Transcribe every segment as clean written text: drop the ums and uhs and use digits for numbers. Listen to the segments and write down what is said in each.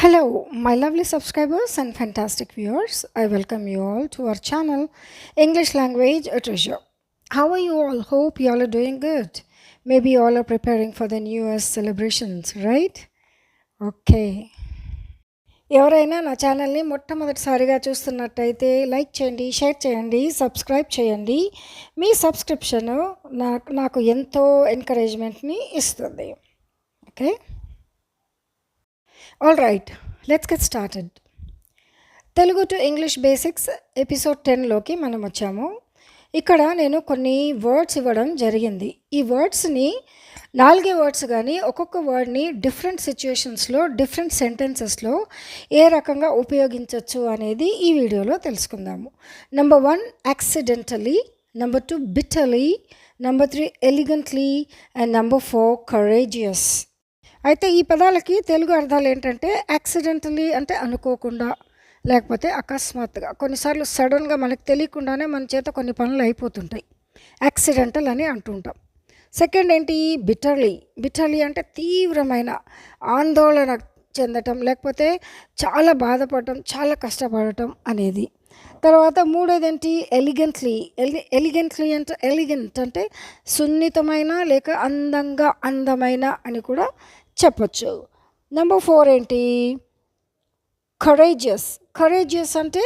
Hello, my lovely subscribers and fantastic viewers. I welcome you all to our channel, English Language a Treasure. How are you all? Hope you all are doing good. Maybe you all are preparing for the New Year's celebrations, right? Okay. ఎవరైనా నా ఛానల్ని మొట్టమొదటిసారిగా చూస్తున్నట్టయితే like చేయండి, share చేయండి, subscribe చేయండి. మీ subscription నాకు ఎంతో ఎంకరేజ్మెంట్ని ఇస్తుంది. Okay, all right, let's get started. Telugu to English basics episode 10లోకి మనం వచ్చాము. ఇక్కడ నేను కొన్ని వర్డ్స్ ఇవ్వడం జరిగింది. ఈ వర్డ్స్ని 4 వర్డ్స్ కానీ ఒక్కొక్క వర్డ్ని డిఫరెంట్ సిచ్యుయేషన్స్లో డిఫరెంట్ సెంటెన్సెస్లో ఏ రకంగా ఉపయోగించవచ్చు అనేది ఈ వీడియోలో తెలుసుకుందాము. Number 1 accidentally, number 2 bitterly, number 3 ఎలిగెంట్లీ and number 4 courageous. అయితే ఈ పదాలకి తెలుగు అర్థాలు ఏంటంటే యాక్సిడెంటలీ అంటే అనుకోకుండా, లేకపోతే అకస్మాత్తుగా, కొన్నిసార్లు సడన్గా మనకు తెలియకుండానే మన చేత కొన్ని పనులు అయిపోతుంటాయి, యాక్సిడెంటల్ అని అంటుంటాం. సెకండ్ ఏంటి, బిట్టర్లీ అంటే తీవ్రమైన ఆందోళన చెందటం, లేకపోతే చాలా బాధపడటం, చాలా కష్టపడటం అనేది. తర్వాత మూడోది ఏంటి, ఎలిగెంట్లీ అంటే ఎలిగెంట్ అంటే సున్నితమైన లేక అందమైన అని కూడా చెప్పచ్చు. నెంబర్ 4 ఏంటి, కరేజియస్ అంటే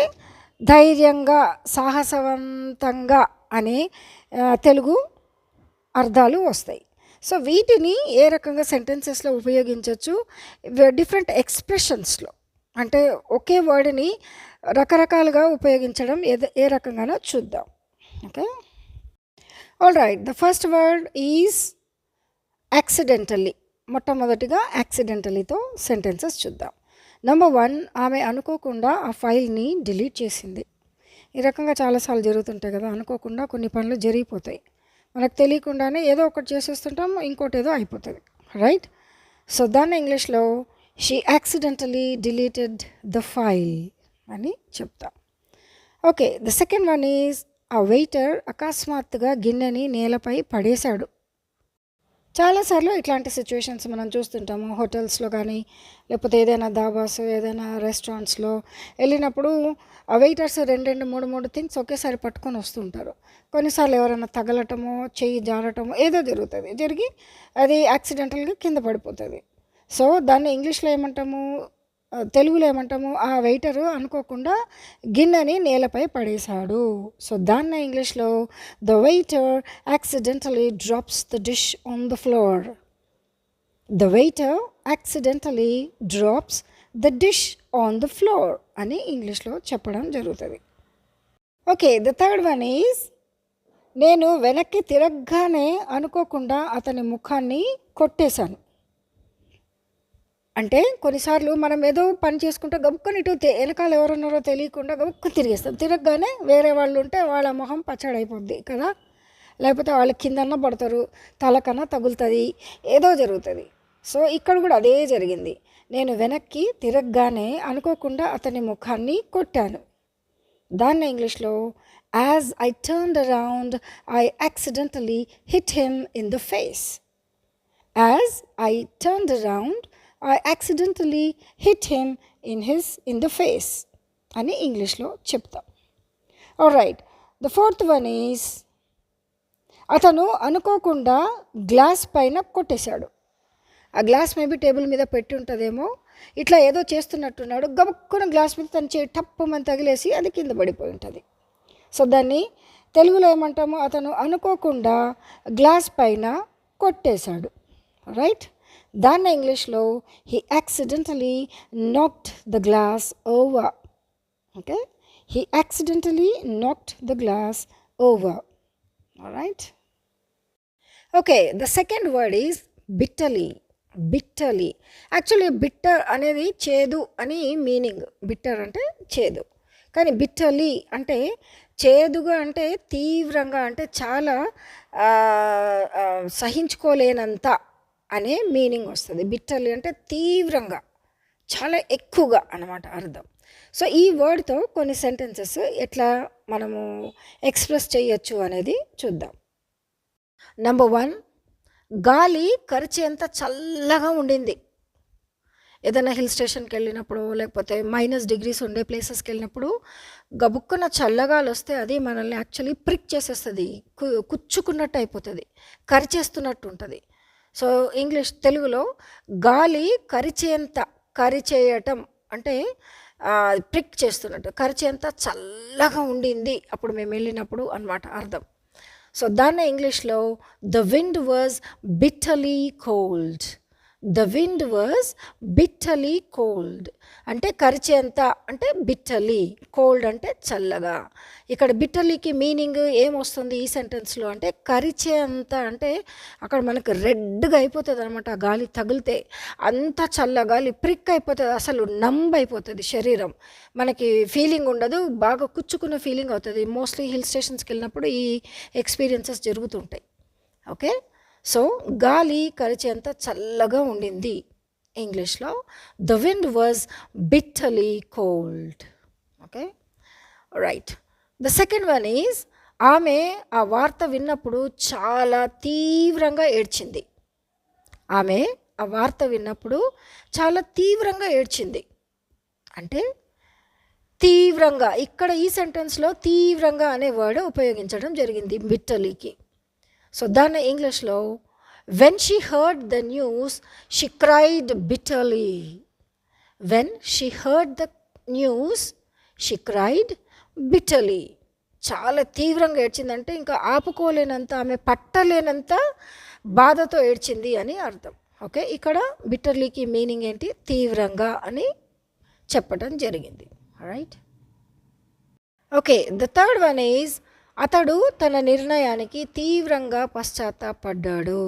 ధైర్యంగా, సాహసవంతంగా అనే తెలుగు అర్థాలు వస్తాయి. సో వీటిని ఏ రకంగా సెంటెన్సెస్లో ఉపయోగించవచ్చు, డిఫరెంట్ ఎక్స్ప్రెషన్స్లో, అంటే ఒకే వర్డ్ని రకరకాలుగా ఉపయోగించడం ఏ రకంగానో చూద్దాం. Okay, all right, the first word is accidentally. మొట్టమొదటిగా యాక్సిడెంటలీతో సెంటెన్సెస్ చూద్దాం. నెంబర్ 1, ఆమె అనుకోకుండా ఆ ఫైల్ని డిలీట్ చేసింది. ఈ రకంగా చాలాసార్లు జరుగుతుంటాయి కదా, అనుకోకుండా కొన్ని పనులు జరిగిపోతాయి, మనకు తెలియకుండానే ఏదో ఒకటి చేసేస్తుంటాం, ఇంకోటి ఏదో అయిపోతుంది, రైట్? సో దాన్ని ఇంగ్లీష్లో she accidentally deleted the file అని చెప్తాం. Okay, the second one is ఆ వెయిటర్ అకస్మాత్తుగా గిన్నెని నేలపై పడేశాడు. చాలాసార్లు ఇట్లాంటి సిచ్యువేషన్స్ మనం చూస్తుంటాము, హోటల్స్లో కానీ లేకపోతే ఏదైనా దాబాస్, ఏదైనా రెస్టారెంట్స్లో వెళ్ళినప్పుడు ఆ వెయిటర్స్ 2-3 థింగ్స్ ఒకేసారి పట్టుకొని వస్తుంటారు. కొన్నిసార్లు ఎవరైనా తగలటమో, చెయ్యి జారటమో ఏదో జరిగి అది యాక్సిడెంటల్గా కింద పడిపోతుంది. సో దాన్ని ఇంగ్లీష్లో ఏమంటాము, తెలుగులో ఏమంటాము, ఆ వెయిటరు అనుకోకుండా గిన్నెని నేలపై పడేశాడు. సో దాన్ని ఇంగ్లీష్లో the waiter accidentally drops the dish on the floor. The waiter accidentally drops the dish on the floor అని ఇంగ్లీష్లో చెప్పడం జరుగుతుంది. Okay, the third one is నేను వెనక్కి తిరగగానే అనుకోకుండా అతని ముఖాన్ని కొట్టేశాను. అంటే కొన్నిసార్లు మనం ఏదో పని చేసుకుంటే గబుక్కని ఇటు వెనకాల ఎవరున్నారో తెలియకుండా గబుక్కు తిరిగేస్తాం. తిరగగానే వేరే వాళ్ళు ఉంటే వాళ్ళ మొహం పచ్చడైపోద్ది కదా, లేకపోతే వాళ్ళ కిందన్నా పడతారు, తలకన్నా తగులుతుంది, ఏదో జరుగుతుంది. సో ఇక్కడ కూడా అదే జరిగింది. నేను వెనక్కి తిరగగానే అనుకోకుండా అతని ముఖాన్ని కొట్టాను. దాన్ని ఇంగ్లీష్లో as I turned around I accidentally hit him in the face. As I turned around I accidentally hit him in the face అని ఇంగ్లీష్లో చెప్తాం. Alright, the fourth one is అతను అనుకోకుండా గ్లాస్ పైన కొట్టేశాడు. ఆ గ్లాస్ మేబీ టేబుల్ మీద పెట్టి ఉంటుందేమో, ఇట్లా ఏదో చేస్తున్నట్టున్నాడు, గబుక్కున గ్లాస్ మీద తన చేయి టప్పుమని తగిలేసి అది కింద పడిపోయి ఉంటుంది. సో దాన్ని తెలుగులో ఏమంటాము, అతను అనుకోకుండా గ్లాస్ పైన కొట్టేశాడు, రైట్? దాన్ని ఇంగ్లీష్లో he accidentally knocked the glass over. Okay, he accidentally knocked the glass over. Alright, okay, the second word is bitterly. Actually bitter అనేది చేదు అని మీనింగ్. బిట్టర్ అంటే చేదు, కానీ బిట్టర్లీ అంటే చేదుగా, అంటే తీవ్రంగా, అంటే చాలా సహించుకోలేనంత అనే మీనింగ్ వస్తుంది. బిట్టర్లీ అంటే తీవ్రంగా, చాలా ఎక్కువగా అన్నమాట అర్థం. సో ఈ వర్డ్తో కొన్ని సెంటెన్సెస్ ఎట్లా మనము ఎక్స్ప్రెస్ చేయొచ్చు అనేది చూద్దాం. నెంబర్ 1, గాలి కరిచేంత చల్లగా ఉండింది. ఏదైనా హిల్ స్టేషన్కి వెళ్ళినప్పుడు లేకపోతే -డిగ్రీస్ ఉండే ప్లేసెస్కి వెళ్ళినప్పుడు గబుక్కున చల్లగాలి వస్తే అది మనల్ని యాక్చువల్లీ ప్రిక్ చేసేస్తుంది, కుచ్చుకున్నట్టు అయిపోతుంది, కరిచేస్తున్నట్టు ఉంటుంది. సో తెలుగులో గాలి కరిచేయటం అంటే ప్రిక్ చేస్తున్నట్టు, కరిచేంత చల్లగా ఉండింది అప్పుడు మేము వెళ్ళినప్పుడు అన్నమాట అర్థం. సో దాన్ని ఇంగ్లీష్లో the wind was bitterly cold. The wind was bitterly cold అంటే కరిచేంత అంటే బిట్టర్లీ, కోల్డ్ అంటే చల్లగా. ఇక్కడ బిట్టర్లీకి మీనింగ్ ఏమొస్తుంది ఈ సెంటెన్స్లో అంటే కరిచేంత అంటే అక్కడ మనకు రెడ్గా అయిపోతుంది అనమాట. గాలి తగిలితే అంత చల్లగాలి ప్రిక్ అయిపోతుంది, అసలు నంబ్ అయిపోతుంది శరీరం, మనకి ఫీలింగ్ ఉండదు, బాగా కుచ్చుకున్న ఫీలింగ్ అవుతుంది. మోస్ట్లీ హిల్ స్టేషన్స్కి వెళ్ళినప్పుడు ఈ ఎక్స్పీరియన్సెస్ జరుగుతుంటాయి. ఓకే, సో గాలి కరిచేంత చల్లగా ఉండింది. ఇంగ్లీష్లో the wind was bitterly cold. Okay, right. The second one is ఆమె ఆ వార్త విన్నప్పుడు చాలా తీవ్రంగా ఏడ్చింది. ఆమె ఆ వార్త విన్నప్పుడు చాలా తీవ్రంగా ఏడ్చింది అంటే తీవ్రంగా, ఇక్కడ ఈ సెంటెన్స్లో తీవ్రంగా అనే వర్డ్ ఉపయోగించడం జరిగింది బిట్టర్లీకి. సో దాన్ని ఇంగ్లీష్లో when she heard the news she cried bitterly. When she heard the news she cried bitterly. చాలా తీవ్రంగా ఏడ్చిందంటే ఇంకా ఆపుకోలేనంత, ఆమె పట్టలేనంత బాధతో ఏడ్చింది అని అర్థం. ఓకే, ఇక్కడ బిట్టర్లీకి మీనింగ్ ఏంటి, తీవ్రంగా అని చెప్పడం జరిగింది. Right. Okay, the third one is అతడు తన నిర్ణయానికి తీవ్రంగా పశ్చాత్తాపడ్డాడు.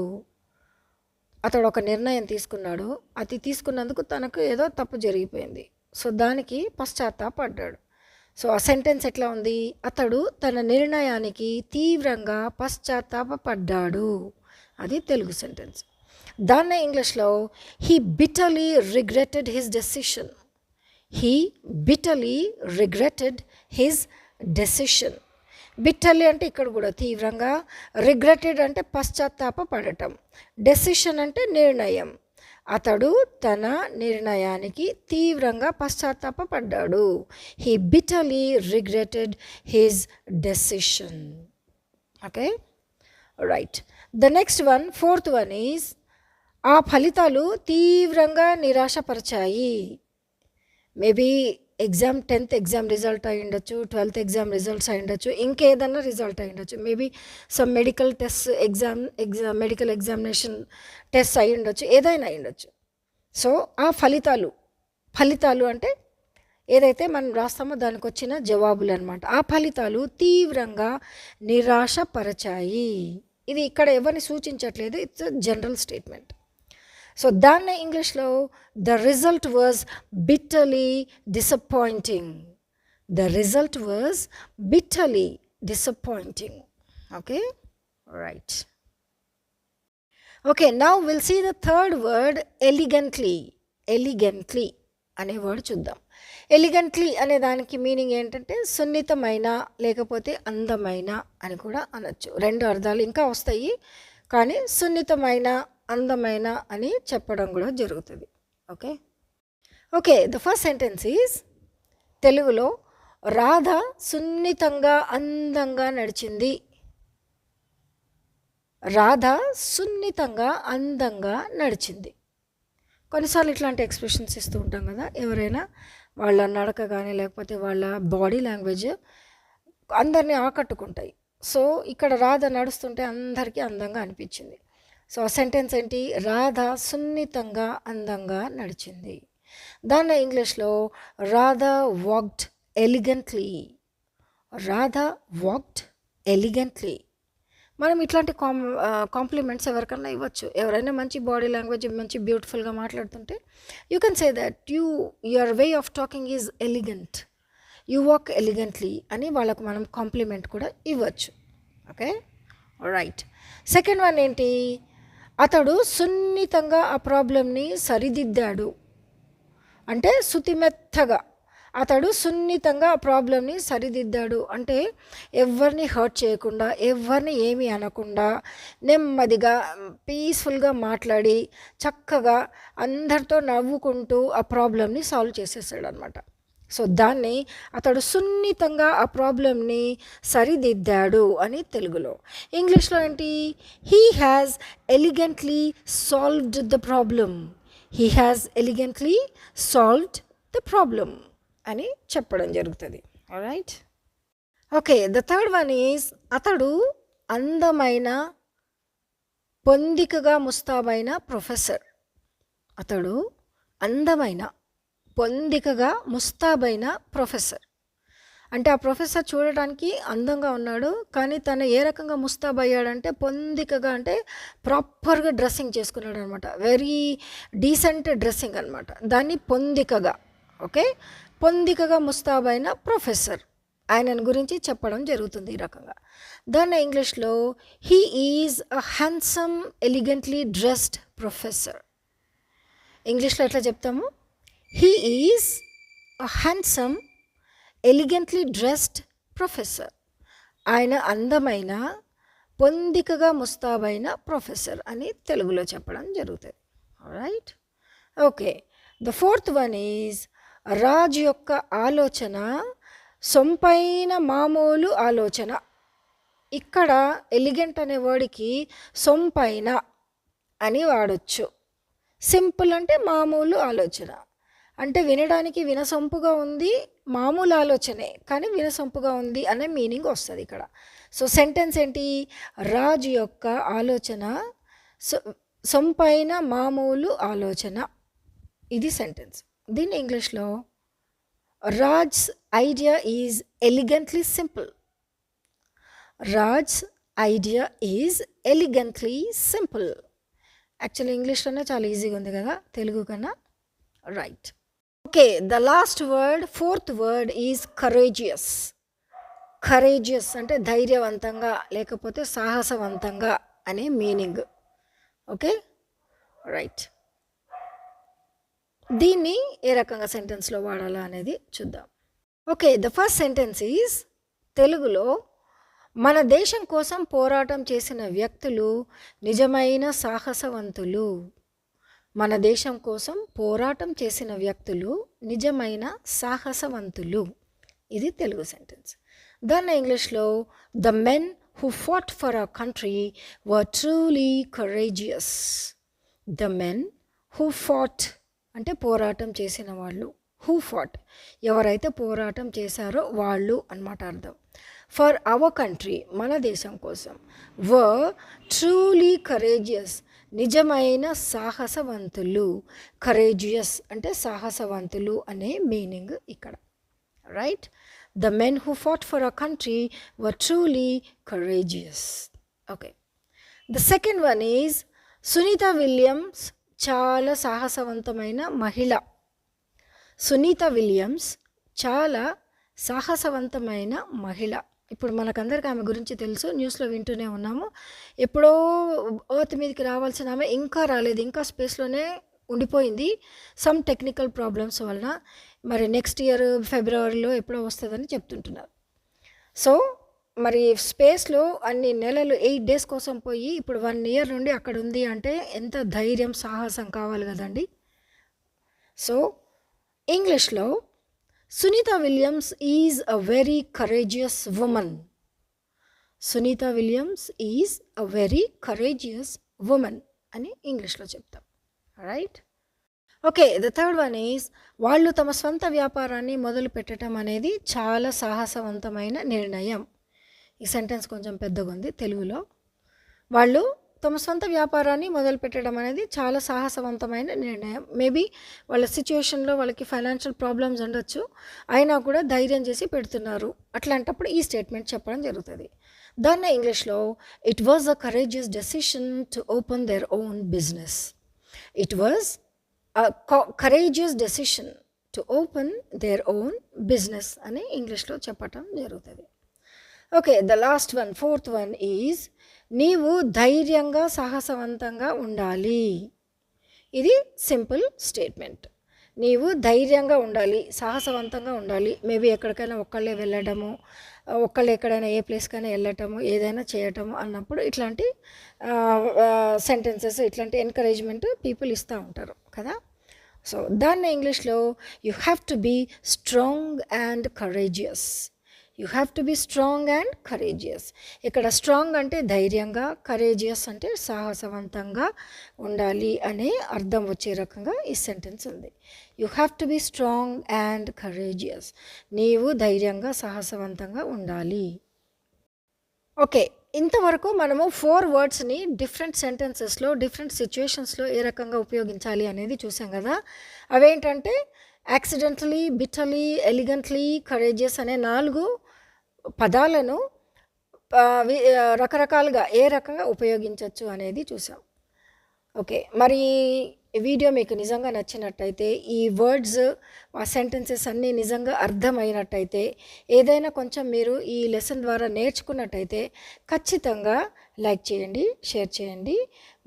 అతడు ఒక నిర్ణయం తీసుకున్నాడు, అది తీసుకున్నందుకు తనకు ఏదో తప్పు జరిగిపోయింది, సో దానికి పశ్చాత్తాపడ్డాడు. సో ఆ సెంటెన్స్ ఎట్లా ఉంది, అతడు తన నిర్ణయానికి తీవ్రంగా పశ్చాత్తాపడ్డాడు, అది తెలుగు సెంటెన్స్. దాన్ని ఇంగ్లీష్లో he bitterly regretted his decision. He bitterly regretted his decision. Bitterly అంటే ఇక్కడ కూడా తీవ్రంగా, రిగ్రెటెడ్ అంటే పశ్చాత్తాపడటం, డెసిషన్ అంటే నిర్ణయం. అతడు తన నిర్ణయానికి తీవ్రంగా పశ్చాత్తాపడ్డాడు. He bitterly regretted his decision. Okay, right. The next one, fourth one is ఆ ఫలితాలు తీవ్రంగా నిరాశపరిచాయి. మేబీ 10th ఎగ్జామ్ రిజల్ట్ అయి ఉండొచ్చు, 12th ఎగ్జామ్ రిజల్ట్స్ అయి ఉండొచ్చు, ఇంకేదన్నా రిజల్ట్ అయి ఉండొచ్చు, maybe some medical test medical examination test అయి ఉండొచ్చు, ఏదైనా అయి ఉండొచ్చు. సో ఆ ఫలితాలు అంటే ఏదైతే మనం రాస్తామో దానికి వచ్చిన జవాబులు అనమాట. ఆ ఫలితాలు తీవ్రంగా నిరాశపరచాయి. ఇది ఇక్కడ ఎవరిని సూచించట్లేదు, ఇట్స్ జనరల్ స్టేట్మెంట్. సో దాన్ని ఇంగ్లీష్లో the result was bitterly disappointing. The result was bitterly disappointing. Okay, right. Okay, now will see the third word elegantly. Elegantly అనే వర్డ్ చూద్దాం. ఎలిగెంట్లీ అనే దానికి మీనింగ్ ఏంటంటే సున్నితమైన లేకపోతే అందమైన అని కూడా అనొచ్చు. రెండు అర్థాలు ఇంకా వస్తాయి, కానీ సున్నితమైన, అందమైన అని చెప్పడం కూడా జరుగుతుంది. Okay, okay. The first sentence is తెలుగులో రాధ సున్నితంగా అందంగా నడిచింది. రాధ సున్నితంగా అందంగా నడిచింది. కొన్నిసార్లు ఇట్లాంటి ఎక్స్ప్రెషన్స్ ఇస్తూ ఉంటాం కదా, ఎవరైనా వాళ్ళ నడక కానీ లేకపోతే వాళ్ళ బాడీ లాంగ్వేజ్ అందరినీ ఆకట్టుకుంటాయి. సో ఇక్కడ రాధ నడుస్తుంటే అందరికీ అందంగా అనిపించింది. సో ఆ సెంటెన్స్ ఏంటి, రాధ సున్నితంగా అందంగా నడిచింది. దాన్ని ఇంగ్లీష్లో Radha walked elegantly. Radha walked elegantly. మనం ఇట్లాంటి కాంప్లిమెంట్స్ ఎవరికన్నా ఇవ్వచ్చు. ఎవరైనా మంచి బాడీ లాంగ్వేజ్, మంచి బ్యూటిఫుల్గా మాట్లాడుతుంటే you can say that your way of talking is elegant, you walk ఎలిగెంట్లీ అని వాళ్ళకు మనం కాంప్లిమెంట్ కూడా ఇవ్వచ్చు. Okay, right. సెకండ్ వన్ ఏంటి, అతడు సున్నితంగా ఆ ప్రాబ్లమ్ని సరిదిద్దాడు. అంటే శుతిమెత్తగా అతడు సున్నితంగా ఆ ప్రాబ్లమ్ని సరిదిద్దాడు. అంటే ఎవరిని హర్ట్ చేయకుండా, ఎవరిని ఏమీ అనకుండా, నెమ్మదిగా పీస్ఫుల్గా మాట్లాడి చక్కగా అందరితో నవ్వుకుంటూ ఆ ప్రాబ్లమ్ని సాల్వ్ చేసేసాడు అనమాట. సో దాన్ని అతడు సున్నితంగా ఆ ప్రాబ్లమ్ని సరిదిద్దాడు అని తెలుగులో. ఇంగ్లీష్లో ఏంటి? He has ఎలిగెంట్లీ solved the problem. He has ఎలిగెంట్లీ solved the problem అని చెప్పడం జరుగుతుంది. Alright. Okay, the third one is అతడు అందమైన పొందికగా ముస్తాబైన ప్రొఫెసర్. అతడు అందమైన పొందికగా ముస్తాబైన ప్రొఫెసర్. అంటే ఆ ప్రొఫెసర్ చూడడానికి అందంగా ఉన్నాడు, కానీ తను ఏ రకంగా ముస్తాబయ్యాడంటే పొందికగా, అంటే ప్రాపర్గా డ్రెస్సింగ్ చేసుకున్నాడు అనమాట. వెరీ డీసెంట్ డ్రెస్సింగ్ అనమాట. దాన్ని పొందికగా, ఓకే, పొందికగా ముస్తాబైన ప్రొఫెసర్, ఆయనను గురించి చెప్పడం జరుగుతుంది ఈ రకంగా. దాన్ని ఇంగ్లీష్లో he is a handsome ఎలిగెంట్లీ dressed professor. ఇంగ్లీష్లో ఎట్లా చెప్తాము? He is a handsome ఎలిగెంట్లీ dressed professor. ఆయన అందమైన పొందికగా ముస్తాబైన ప్రొఫెసర్ అని తెలుగులో చెప్పడం జరుగుతుంది. Right. Okay, the fourth one is Raj యొక్క ఆలోచన సొంపైన మామూలు ఆలోచన. ఇక్కడ ఎలిగెంట్ అనే వర్డ్కి సొంపైన అని వాడచ్చు. సింపుల్ అంటే మామూలు ఆలోచన, అంటే వినడానికి వినసొంపుగా ఉంది, మామూలు ఆలోచనే కానీ వినసొంపుగా ఉంది అనే మీనింగ్ వస్తుంది ఇక్కడ. సో సెంటెన్స్ ఏంటి? రాజు యొక్క ఆలోచన సొంపైన మామూలు ఆలోచన. ఇది సెంటెన్స్. దీని ఇంగ్లీష్లో Raj's idea is elegantly simple. Raj's idea is elegantly simple. Actually ఇంగ్లీష్లోనే చాలా ఈజీగా ఉంది కదా తెలుగు కన్నా. Right. Okay, the last word, fourth word is courageous. Courageous అంటే ధైర్యవంతంగా లేకపోతే సాహసవంతంగా అనే మీనింగ్. Okay, right. దీన్ని ఏ రకంగా సెంటెన్స్లో వాడాలా అనేది చూద్దాం. Okay, the first sentence is తెలుగులో మన దేశం కోసం పోరాటం చేసిన వ్యక్తులు నిజమైన సాహసవంతులు. మన దేశం కోసం పోరాటం చేసిన వ్యక్తులు నిజమైన సాహసవంతులు. ఇది తెలుగు సెంటెన్స్. దాన్ని ఇంగ్లీష్లో the men who fought for our country were truly courageous. The men who fat అంటే పోరాటం చేసిన వాళ్ళు. హూ ఫాట్ ఎవరైతే పోరాటం చేశారో వాళ్ళు అన్నమాట అర్థం. ఫర్ అవర్ కంట్రీ మన దేశం కోసం. వర్ ట్రూలీ కరేజియస్ నిజమైన సాహసవంతులు. కరేజియస్ అంటే సాహసవంతులు అనే మీనింగ్ ఇక్కడ. Right. The men who fought for our country were truly courageous. Okay, the second one is Sunita Williams చాలా సాహసవంతమైన మహిళ. సునీత విలియమ్స్ చాలా సాహసవంతమైన మహిళ. ఇప్పుడు మనకందరికి ఆమె గురించి తెలుసు, న్యూస్లో వింటూనే ఉన్నాము. ఎప్పుడో ఎర్త్ మీదకి రావాల్సిన ఆమె ఇంకా రాలేదు, ఇంకా స్పేస్లోనే ఉండిపోయింది సమ్ టెక్నికల్ ప్రాబ్లమ్స్ వలన. మరి నెక్స్ట్ ఇయర్ ఫిబ్రవరిలో ఎప్పుడో వస్తుందని చెప్తుంటున్నారు. సో మరి స్పేస్లో అన్ని నెలలు 8 days కోసం పోయి ఇప్పుడు 1 year నుండి అక్కడ ఉంది అంటే ఎంత ధైర్యం సాహసం కావాలి కదండి. సో ఇంగ్లీష్లో Sunita Williams is a very courageous woman. Sunita Williams is a very courageous woman అని ఇంగ్లీష్లో చెప్తాం. Right. Okay, the third one is వాళ్ళు తమ స్వంత వ్యాపారాన్ని మొదలు పెట్టడం అనేది చాలా సాహసవంతమైన నిర్ణయం. ఈ సెంటెన్స్ కొంచెం పెద్దగా ఉంది తెలుగులో. వాళ్ళు తమ సొంత వ్యాపారాన్ని మొదలుపెట్టడం అనేది చాలా సాహసవంతమైన నిర్ణయం. మేబీ వాళ్ళ సిచ్యువేషన్లో వాళ్ళకి ఫైనాన్షియల్ ప్రాబ్లమ్స్ ఉండొచ్చు, అయినా కూడా ధైర్యం చేసి పెడుతున్నారు. అట్లాంటప్పుడు ఈ స్టేట్మెంట్ చెప్పడం జరుగుతుంది. దాన్ని ఇంగ్లీష్లో it was a courageous decision to open their own business. It was a courageous decision to open their own business అని ఇంగ్లీష్లో చెప్పటం జరుగుతుంది. Okay, the last one, fourth one is నీవు ధైర్యంగా సాహసవంతంగా ఉండాలి. ఇది సింపుల్ స్టేట్మెంట్. నీవు ధైర్యంగా ఉండాలి, సాహసవంతంగా ఉండాలి. మేబీ ఎక్కడికైనా ఒక్కళ్ళే వెళ్ళడము, ఒక్కళ్ళు ఎక్కడైనా ఏ ప్లేస్కైనా వెళ్ళటము, ఏదైనా చేయటము అన్నప్పుడు ఇట్లాంటి సెంటెన్సెస్, ఇట్లాంటి ఎంకరేజ్మెంట్ పీపుల్ ఇస్తూ ఉంటారు కదా. సో దాన్ని ఇంగ్లీష్లో you have to be strong and courageous. You have to be strong and courageous. ఇక్కడ స్ట్రాంగ్ అంటే ధైర్యంగా, కరేజియస్ అంటే సాహసవంతంగా ఉండాలి అనే అర్థం వచ్చే రకంగా ఈ సెంటెన్స్ ఉంది. You have to be strong and courageous. నీవు ధైర్యంగా, సాహసవంతంగా ఉండాలి. ఓకే, ఇంతవరకు మనము 4 వర్డ్స్ని డిఫరెంట్ సెంటెన్సెస్లో, డిఫరెంట్ సిచ్యుయేషన్స్లో ఏ రకంగా ఉపయోగించాలి అనేది చూసాం కదా. అవేంటంటే యాక్సిడెంటలీ, బిటర్లీ, ఎలిగెంట్లీ, కరేజియస్ అనే 4 పదాలను రకరకాలుగా ఏ రకంగా ఉపయోగించవచ్చు అనేది చూసాం. ఓకే, మరి ఈ వీడియో మీకు నిజంగా నచ్చినట్టయితే, ఈ వర్డ్స్, ఆ సెంటెన్సెస్ అన్నీ నిజంగా అర్థమైనట్టయితే, ఏదైనా కొంచెం మీరు ఈ లెసన్ ద్వారా నేర్చుకున్నట్టయితే ఖచ్చితంగా లైక్ చేయండి, షేర్ చేయండి,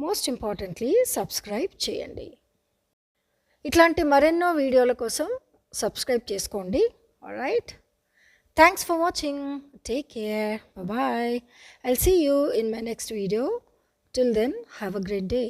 మోస్ట్ ఇంపార్టెంట్లీ సబ్స్క్రైబ్ చేయండి. ఇట్లాంటి మరెన్నో వీడియోల కోసం సబ్స్క్రైబ్ చేసుకోండి. Alright, thanks for watching. Take care. Bye-bye. I'll see you in my next video. Till then, have a great day.